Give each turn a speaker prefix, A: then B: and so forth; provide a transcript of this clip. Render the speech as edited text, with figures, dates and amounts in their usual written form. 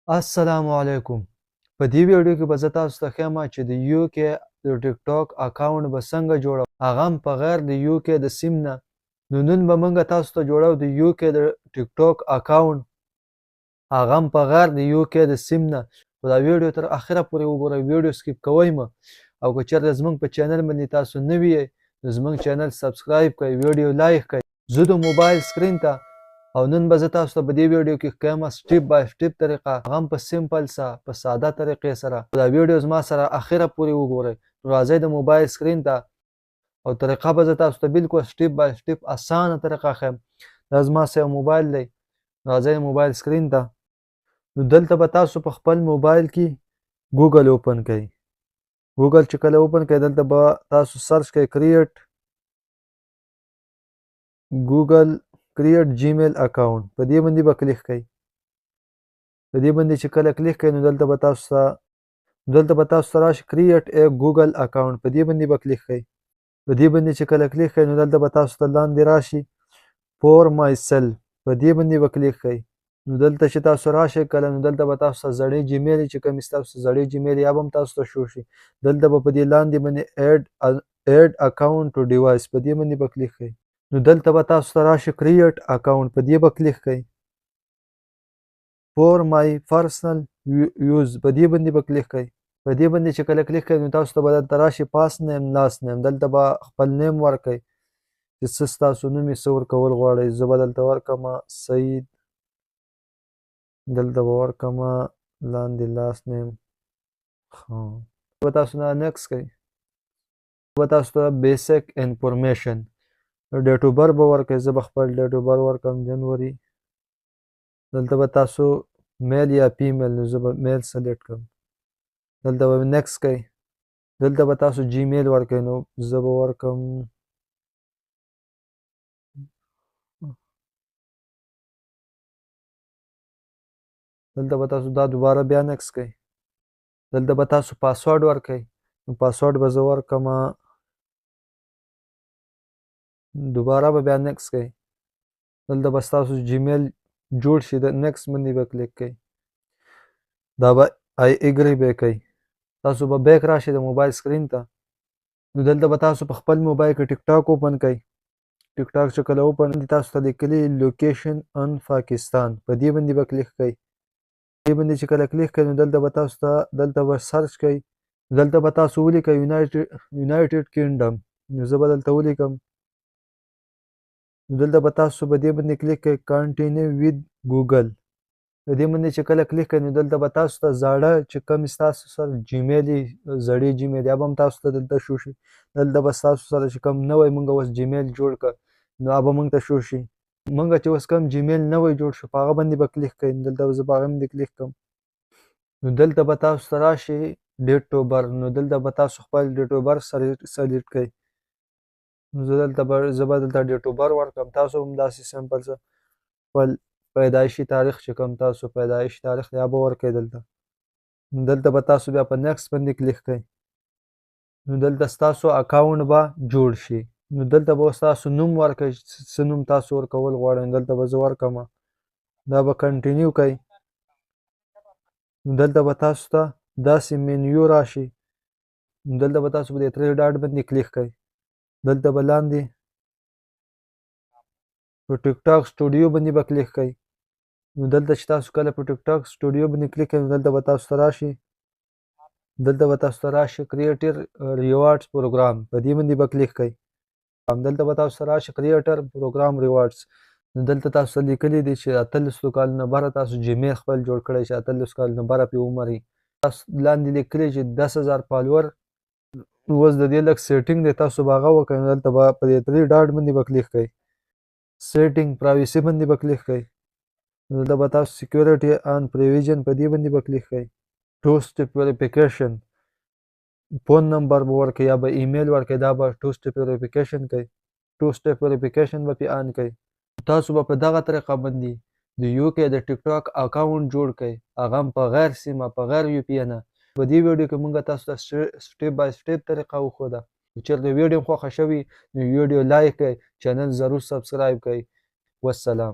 A: السلام علیکم. په دې ویډیو کې به زه تاسو ته ښیم چې د یو کې د ټیک ټاک اکاونټ به څنګه جوړو، هغه هم په غیر د یو کې د سیم نه. نو نن به موږ تاسو ته جوړو د یو کې د ټیک ټاک اکاونټ، هغه هم په غیر د یو کې د سیم نه. نو دا ویډیو تر اخره پورې وګورئ، ویډیو سکیپ کوئ مه. او که چېرته زموږ په چینل باندې تاسو نوي یئ نو زموږ چینل سبسکرایب کړئ، ویډیو لایک کړئ. زه د موبایل سکرین ته او نن به زه تاسو ته په دې ویډیو کې ښیم سټیپ بای سټیپ طریقه، هغه هم په سمپل سره په ساده طریقې سره. دا ویډیو زما سره اخره پورې وګورئ. نو راځئ د موبایل سکرین ته او طریقه به زه تاسو ته بالکل سټیپ بای سټیپ اسانه طریقه ښیم. دا زما سره موبایل دی، راځئ موبایل سکرین ته. نو دلته به تاسو په خپل موبایل کې ګوګل اوپن کړئ. ګوګل چې کله اوپن کړئ دلته به تاسو سرچ کړئ کریټ ګوګل کریټ جیمیل اکاونټ، په دې باندې به کلیک کړئ. په دې باندې چې کله کلیک کړئ نو دلته به تاسو ته راشي کریټ ا ګوګل اکاونټ، په دې باندې به کلیک کړئ. په دې باندې چې کله کلیک کړئ نو دلته به تاسو ته لاندې راشي فور مای سیلف، په دې باندې به کلیک کړئ. نو دلته چې تاسو راشئ کله نو دلته به تاسو ته زړې جیمیل چې کوم ستاسو زړې جیمیل یا به هم تاسو ته شو شي. دلته به په دې لاندې باندې ایډ اکاونټ ټو ډیوایس، په دې باندې به کلیک کړئ. نو دلته به تاسو ته راشي کریټ اکاونټ، په دې به کلیک کړئ. فور مای پرسنل یوز، په دې باندې به کلیک کړئ. په دې باندې چې کله کلیک کړئ نو تاسو ته به دلته راشي پاس نیم لاست نیم، دلته به خپل نیم ورکړئ چې څه ستاسو نوم یې څه ورکول غواړئ. زه به دلته ورکړمه سعید، دلته به ورکړمه لاندې لاست نیم خان. به تاسو نه نیکس کوئ، به تاسو ته بیسک انفارمیشن ډیټ اف بر به ورکړئ. زه به خپل ډیټ اف بر ورکړم جنوري. دلته به تاسو میل یا فیمیل، نو زه به میل سلیکټ کړم. دلته به نیکس کوئ. دلته به تاسو جیمیل ورکړئ، نو زه به ورکړم دلته به تاسو دا دوباره بیا نیکس کوئ. دلته به تاسو پاسورډ ورکړئ، نو پاسورډ به زه ورکړمه. دوباره به بیا نیکس کوئ. دلته به ستاسو جیمیل جوړ شي، د نیکس باندې به کلیک کوئ. دا به آی اګری به کوئ. تاسو به بیک راشئ د موبایل سکرین ته. نو دلته به تاسو په خپل موبایل کې ټیک ټاک اوپن کړئ. ټیک ټاک چې کله اوپن دي تاسو ته لیکلي لوکیشن ان پاکستان، په دې باندې به کلیک کړئ. دې باندې چې کله کلیک کړئ نو دلته به تاسو ته دلته به سرچ کړئ. دلته به تاسو ولیکئ یونایټډ کینګډم، نو زه به دلته ولیکم. نو دلته به تاسو په دې باندې کلیک کړئ کانټینیو وید ګوګل، په دې باندې چې کله کلیک کړئ نو دلته به تاسو ته زاړه چې کوم ستاسو سره جیمیل زړې جیمیل یا به هم تاسو ته دلته شو شي. دلته به ستاسو سره چې کوم نوی موږ اوس جیمیل جوړ کړ نو هغه به موږ ته شو شي. موږ چې اوس کوم جیمیل نوی جوړ شو په هغه باندې به کلیک کړئ. دلته زه په هغه باندې کلیک کوم. نو دلته به تاسو ته راشي ډیټ اف بر، نو دلته به تاسو خپل ډیټ اف بر سلیکټ کړئ. نو زه به دلته ډیټ اف بر ورکړم. تاسو هم داسې سمپل څه خپل پیدایشي تاریخ چې کوم تاسو پیدایشي تاریخ یا به ورکړئ دلته. دلته به تاسو بیا په نیکس باندې کلیک کړئ. نو دلته ستاسو اکاونټ به جوړ شي. نو دلته به ستاسو نوم ورکړئ، څه نوم تاسو ورکول غواړئ. دلته به زه ورکړمه. دا به کنټینیو کوئ. نو دلته به تاسو ته داسې مینیو راشي. نو دلته به تاسو په دې ترې ډاټ باندې کلیک کړئ. دلته به لاندې په ټیک ټاک سټوډیو باندې به کلیک کړئ. نو دلته چې تاسو کله په ټیک ټاک سټوډیو باندې کلیک کړئ نو دلته به تاسو ته راشي کریټر ریوارډز پروګرام، په دې باندې به کلیک کړئ. دلته به تاسو ته راشي کریټر پروګرام ریوارډز. نو دلته تاسو ته لیکلي دي چې 18 کالو نه بره تاسو جیمیل خپل جوړ کړی چې 18 کالو نه بره پې عمر یې. تاسو لاندې لیکلي چې 10,000 فالوور. اوس د دې لږ سیټینګ دی، تاسو به هغه وکړئ. دلته به په دې 3 ډاټ باندې به کلیک کړئ. سیټینګ پرایوسي باندې به کلیک کړئ. دلته به تاسو سیکیورټي ان پریویژن، په دې باندې به کلیک کړئ. ټو سټپ ویریفیکیشن، فون نمبر به ورکړئ یا به ایمیل ورکړئ، دا به ټو سټپ ویریفیکیشن کوي. ټو سټپ ویریفیکیشن به پې آن کړئ. تاسو به په دغه طریقه باندې د یو کې د ټیک ټاک اکاونټ جوړ کړئ، هغه هم په غیر سیمه په غیر یو پی نه. په دې ویډیو کې موږ تاسو ته سټیپ بای سټیپ طریقه وښوده. که چېرته ویډیو خوښه شوي نو ویډیو لایک کړئ، چینل ضرور سبسکرایب کړئ. والسلام.